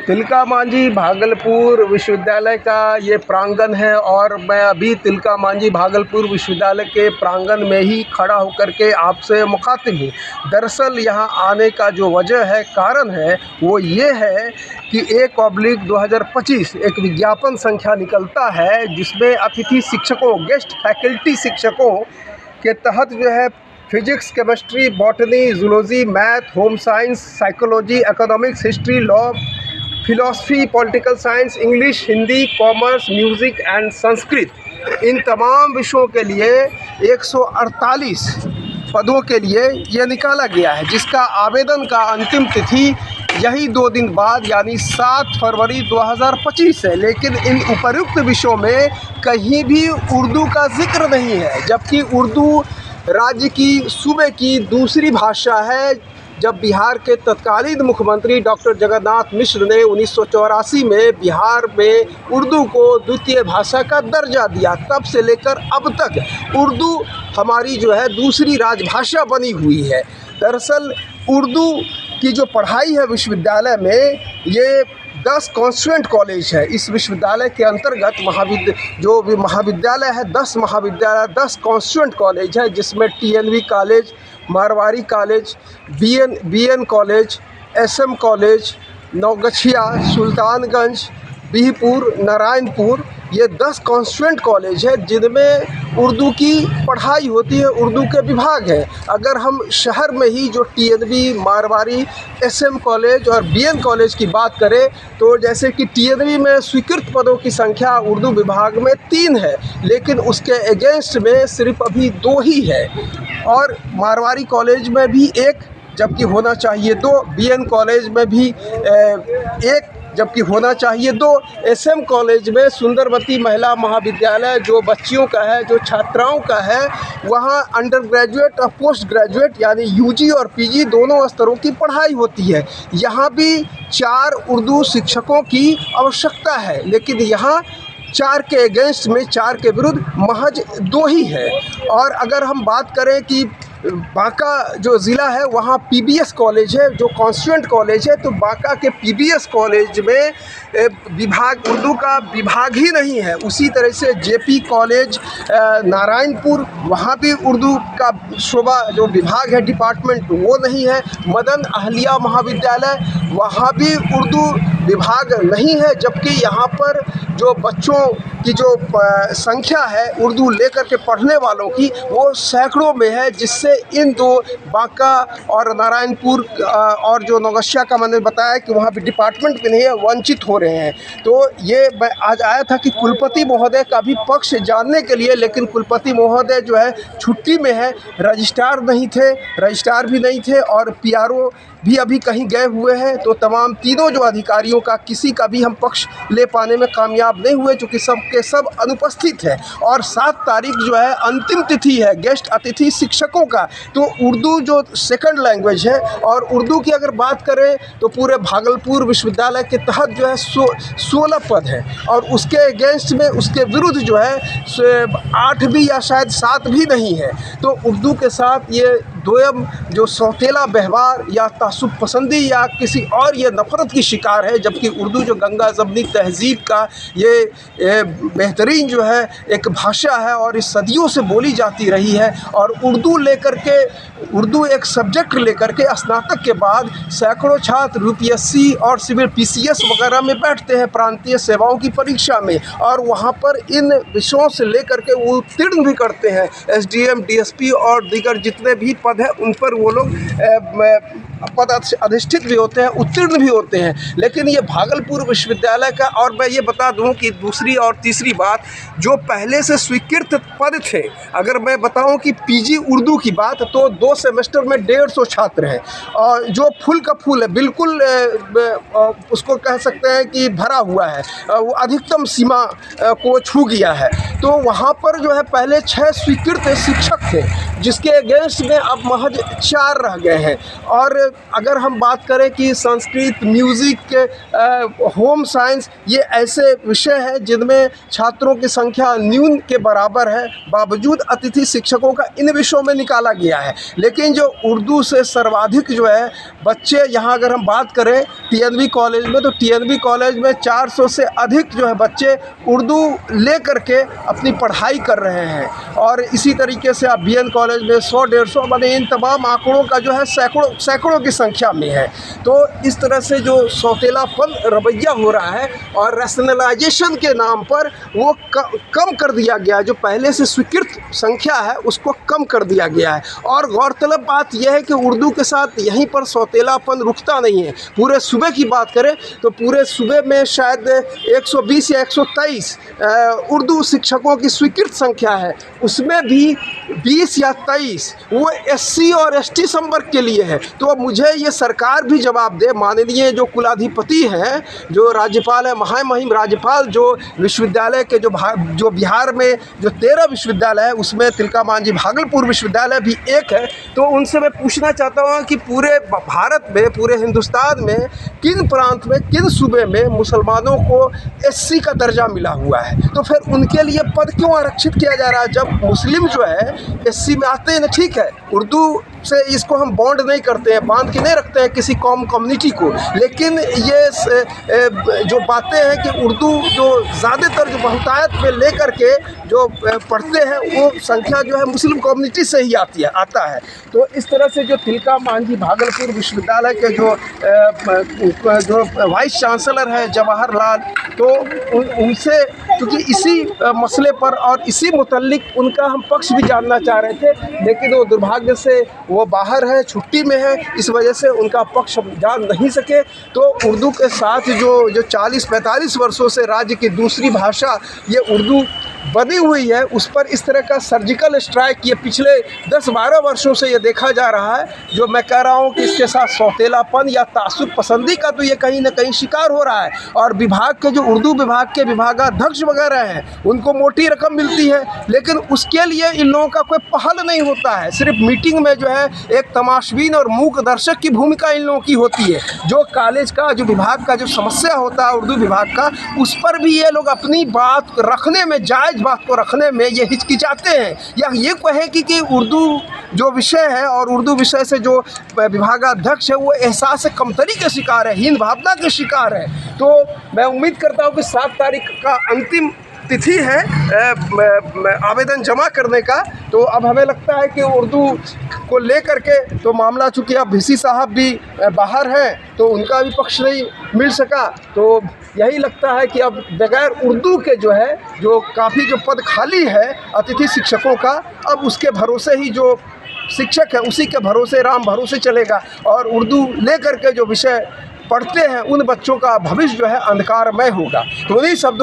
तिलका मांझी भागलपुर विश्वविद्यालय का ये प्रांगण है और मैं अभी तिलका मांझी भागलपुर विश्वविद्यालय के प्रांगण में ही खड़ा होकर के आपसे मुखातिब हूँ। दरअसल यहाँ आने का जो वजह है, कारण है, वो ये है कि 1/2025 एक विज्ञापन संख्या निकलता है जिसमें अतिथि शिक्षकों, गेस्ट फैकल्टी शिक्षकों के तहत जो है physics, chemistry, botany, zoology, math, home science, psychology, economics, history, law, philosophy, political science, English, Hindi, commerce, music and Sanskrit, इन तमाम विषयों के लिए 148 पदों के लिए यह निकाला गया है, जिसका आवेदन का अंतिम तिथि यही 2 दिन बाद यानी 7 फरवरी 2025 है। लेकिन इन उपर्युक्त विषयों में कहीं भी उर्दू का जिक्र नहीं है, जबकि उर्दू राज्य की, सूबे की दूसरी भाषा है। जब बिहार के तत्कालीन मुख्यमंत्री डॉक्टर जगन्नाथ मिश्र ने 1984 में बिहार में उर्दू को द्वितीय भाषा का दर्जा दिया, तब से लेकर अब तक उर्दू हमारी जो है दूसरी राजभाषा बनी हुई है। दरअसल उर्दू की जो पढ़ाई है विश्वविद्यालय में, ये 10 कॉन्स्टिट्यूएंट कॉलेज है। इस विश्वविद्यालय के अंतर्गत महाविद्यालय है, 10 महाविद्यालय, 10 कॉन्स्टिट्यूएंट कॉलेज है, जिसमें TNV college, Marwari college, BN college, SM college, Naugachhia, Sultanganj, Bihpur, Narayanpur, ये 10 कॉन्स्टिट्यूएंट कॉलेज है जिनमें उर्दू की पढ़ाई होती है, उर्दू के विभाग हैं। अगर हम शहर में ही जो TNV, मारवाड़ी, SM कॉलेज और BN कॉलेज की बात करें तो जैसे कि TNV में स्वीकृत पदों की संख्या उर्दू विभाग में 3 है, लेकिन उसके अगेंस्ट में सिर्फ अभी 2 ही है। और मारवाड़ी कॉलेज में भी 1 जबकि होना चाहिए 2, BN कॉलेज में भी 1 जबकि होना चाहिए 2, SM कॉलेज में सुंदरवती महिला महाविद्यालय जो बच्चियों का है, जो छात्राओं का है, वहाँ अंडर ग्रेजुएट और पोस्ट ग्रेजुएट यानी UG और PG दोनों स्तरों की पढ़ाई होती है। यहाँ भी 4 उर्दू शिक्षकों की आवश्यकता है, लेकिन यहाँ 4 के अगेंस्ट में, 4 के विरुद्ध महज 2 ही है। और अगर हम बात करें कि बांका जो ज़िला है वहाँ PBS कॉलेज है, जो कॉन्स्टिट्यूएंट कॉलेज है, तो बांका के PBS कॉलेज में विभाग, उर्दू का विभाग ही नहीं है। उसी तरह से JP कॉलेज नारायणपुर, वहाँ भी उर्दू का शोबा जो विभाग है, डिपार्टमेंट, वो नहीं है। मदन अहलिया महाविद्यालय, वहाँ भी उर्दू विभाग नहीं है, जबकि यहाँ पर जो बच्चों की जो संख्या है उर्दू लेकर के पढ़ने वालों की, वो सैकड़ों में है, जिससे इन 2 बांका और नारायणपुर और जो नौगछिया का मैंने बताया कि वहाँ भी डिपार्टमेंट भी नहीं है, वंचित हो रहे हैं। तो ये मैं आज आया था कि कुलपति महोदय का भी पक्ष जानने के लिए, लेकिन कुलपति महोदय जो है छुट्टी में है, रजिस्ट्रार भी नहीं थे और PRO भी अभी कहीं गए हुए हैं। तो तमाम तीनों जो अधिकारियों का किसी का भी हम पक्ष ले पाने में कामयाब नहीं हुए, चूँकि सब के सब अनुपस्थित हैं। और 7 तारीख जो है अंतिम तिथि है गेस्ट अतिथि शिक्षकों का। तो उर्दू जो सेकंड लैंग्वेज है, और उर्दू की अगर बात करें तो पूरे भागलपुर विश्वविद्यालय के तहत जो है 16 पद है, और उसके अगेंस्ट में, उसके विरुद्ध जो है 8 भी या शायद 7 भी नहीं है। तो उर्दू के साथ ये दोयम जो सौतेला व्यवहार या तासुब पसंदी या किसी और ये नफ़रत की शिकार है, जबकि उर्दू जो गंगा जमनी तहज़ीब का ये बेहतरीन जो है एक भाषा है और इस सदियों से बोली जाती रही है। और उर्दू एक सब्जेक्ट लेकर के स्नातक के बाद सैकड़ों छात्र UPSC और सिविल PCS वगैरह में बैठते हैं प्रांतीय सेवाओं की परीक्षा में, और वहाँ पर इन विषयों से लेकर के वो उत्तीर्ण भी करते हैं। SDM, DSP और दीगर जितने भी पद हैं उन पर वो लोग पद अधिष्ठित भी होते हैं, उत्तीर्ण भी होते हैं। लेकिन ये भागलपुर विश्वविद्यालय का, और मैं ये बता दूं कि दूसरी और तीसरी बात, जो पहले से स्वीकृत पद थे, अगर मैं बताऊं कि PG उर्दू की बात, तो 2 सेमेस्टर में 150 छात्र हैं, और जो फुल का फुल है, बिल्कुल उसको कह सकते हैं कि भरा हुआ है, वो अधिकतम सीमा को छू गया है। तो वहाँ पर जो है पहले 6 स्वीकृत शिक्षक थे, जिसके अगेंस्ट में अब महज 4 रह गए हैं। और अगर हम बात करें कि संस्कृत, म्यूज़िक, होम साइंस, ये ऐसे विषय हैं जिनमें छात्रों की संख्या न्यून के बराबर है, बावजूद अतिथि शिक्षकों का इन विषयों में निकाला गया है। लेकिन जो उर्दू से सर्वाधिक जो है बच्चे, यहाँ अगर हम बात करें टीएनवी कॉलेज में, तो टीएनवी कॉलेज में 400 से अधिक जो है बच्चे उर्दू ले करके अपनी पढ़ाई कर रहे हैं। और इसी तरीके से आप बीएन कॉलेज में 100-150, माने इन तमाम आंकड़ों का जो है सैकड़ों की संख्या में है। तो इस तरह से जो सौतेलापन रवैया हो रहा है और रैशनलाइजेशन के नाम पर वो कम कर दिया गया है, जो पहले से स्वीकृत संख्या है उसको कम कर दिया गया है। और गौरतलब बात यह है कि उर्दू के साथ यहीं पर सौतेलापन रुकता नहीं है। पूरे सूबे की बात करें तो पूरे सूबे में शायद 120 या 123 उर्दू शिक्षकों की स्वीकृत संख्या है, उसमें भी 20 या 23 वो एससी और एसटी संवर्ग के लिए है। तो मुझे ये सरकार भी जवाब दे, माननीय जो कुलाधिपति हैं, जो राज्यपाल है, महामहिम राज्यपाल, जो विश्वविद्यालय के जो बिहार में जो 13 विश्वविद्यालय है उसमें तिलका मांझी भागलपुर विश्वविद्यालय भी एक है। तो उनसे मैं पूछना चाहता हूँ कि पूरे भारत में, पूरे हिंदुस्तान में किन प्रांत में, किन सूबे में मुसलमानों को एससी का दर्जा मिला हुआ है, तो फिर उनके लिए पद क्यों आरक्षित किया जा रहा है? जब मुस्लिम जो है एससी में आते हैं ना, ठीक है, उर्दू से इसको हम बॉन्ड नहीं करते हैं, बांध के नहीं रखते हैं किसी कम्युनिटी को, लेकिन ये जो बातें हैं कि उर्दू जो ज़्यादातर जो बहुतायत में लेकर के जो पढ़ते हैं वो संख्या जो है मुस्लिम कम्युनिटी से ही आता है। तो इस तरह से जो तिलका मांझी भागलपुर विश्वविद्यालय के जो वाइस चांसलर है जवाहरलाल, तो उनसे क्योंकि इसी मसले पर और इसी मुतल्लिक उनका हम पक्ष भी जानना चाह रहे थे, लेकिन वो दुर्भाग्य से वो बाहर है, छुट्टी में है, इस वजह से उनका पक्ष जान नहीं सके। तो उर्दू के साथ जो 40-45 वर्षों से राज्य की दूसरी भाषा ये उर्दू बनी हुई है, उस पर इस तरह का सर्जिकल स्ट्राइक ये पिछले 10-12 वर्षों से ये देखा जा रहा है। जो मैं कह रहा हूँ कि इसके साथ सौतेलापन या तासुब पसंदी का तो ये कहीं ना कहीं शिकार हो रहा है। और विभाग के जो उर्दू विभाग के विभागाध्यक्ष वगैरह हैं उनको मोटी रकम मिलती है, लेकिन उसके लिए इन लोगों का कोई पहल नहीं होता है। सिर्फ मीटिंग में जो है एक तमाशबीन और मूक दर्शक की भूमिका इन लोगों की होती है। जो कॉलेज का, जो विभाग का जो समस्या होता है उर्दू विभाग का, उस पर भी ये लोग अपनी बात रखने में, जायज़ बात को रखने में ये हिचकिचाते हैं, या ये कहे कि उर्दू जो विषय है और उर्दू विषय से जो विभागाध्यक्ष है वो एहसास कमतरी के शिकार है, हीन भावना के शिकार है। तो मैं उम्मीद करता हूँ कि 7 तारीख का अंतिम तिथि है आवेदन जमा करने का। तो अब हमें लगता है कि उर्दू को लेकर के तो मामला, चूँकि अब VC साहब भी बाहर हैं तो उनका भी पक्ष नहीं मिल सका, तो यही लगता है कि अब बगैर उर्दू के जो है जो काफ़ी जो पद खाली है अतिथि शिक्षकों का, अब उसके भरोसे ही जो शिक्षक है उसी के भरोसे, राम भरोसे चलेगा। और उर्दू लेकर के जो विषय पढ़ते हैं उन बच्चों का भविष्य जो है अंधकारमय होगा। तो इन्हीं शब्दों